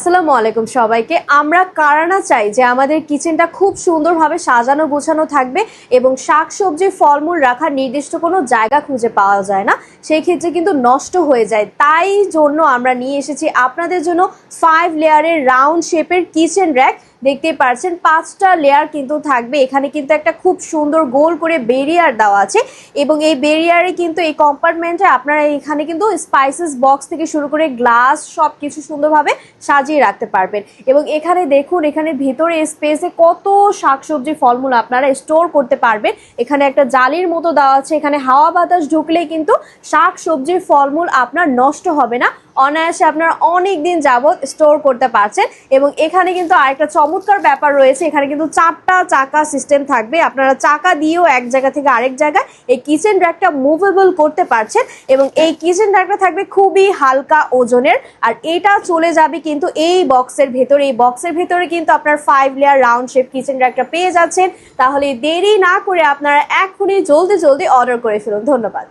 আসসালামু আলাইকুম সবাইকে। আমরা কারা না চাই যে আমাদের কিচেনটা খুব সুন্দরভাবে সাজানো গোছানো থাকবে এবং শাকসবজি ফলমূল রাখার নির্দিষ্ট কোনো জায়গা খুঁজে পাওয়া যায় না, সেই ক্ষেত্রে কিন্তু নষ্ট হয়ে যায়। তাই জন্য আমরা নিয়ে এসেছি আপনাদের জন্য 5 লেয়ারের রাউন্ড শেপের কিচেন র্যাক। দেখতেই পাচ্ছেন 5টা লেয়ার কিন্তু থাকবে। এখানে কিন্তু একটা খুব সুন্দর গোল করে বেরিয়ার দেওয়া আছে এবং এই বেরিয়ারে কিন্তু এই কম্পার্টমেন্টে আপনারা এখানে কিন্তু স্পাইসেস বক্স থেকে শুরু করে গ্লাস সব কিছু সুন্দরভাবে সাজিয়ে রাখতে পারবেন। এবং এখানে দেখুন, এখানে ভিতরে স্পেসে কত শাকসবজি ফলমূল আপনারা স্টোর করতে পারবেন। এখানে একটা জালির মতো দেওয়া আছে, এখানে হাওয়া বাতাস ঢুকলেই কিন্তু শাকসবজির ফলমূল আপনার নষ্ট হবে না, অনায়াসে আপনারা অনেক দিন যাবত স্টোর করতে পারছেন। এবং এখানে কিন্তু আরেকটা চমৎকার ব্যাপার রয়েছে, এখানে কিন্তু 4টা চাকা সিস্টেম থাকবে। আপনারা চাকা দিয়েও এক জায়গা থেকে আরেক জায়গায় এই কিচেন র্যাকটা মুভেবল করতে পারছেন এবং এই কিচেন র্যাকটা থাকবে খুবই হালকা ওজনের। আর এটা চলে যাবে কিন্তু এই বক্সের ভেতরে। এই বক্সের ভেতরে কিন্তু আপনার 5 লেয়ার রাউন্ড শেপ কিচেন র্যাকটা পেয়ে যাচ্ছেন। তাহলে দেরি না করে আপনারা এখনই জলদি জলদি অর্ডার করে ফেলুন। ধন্যবাদ।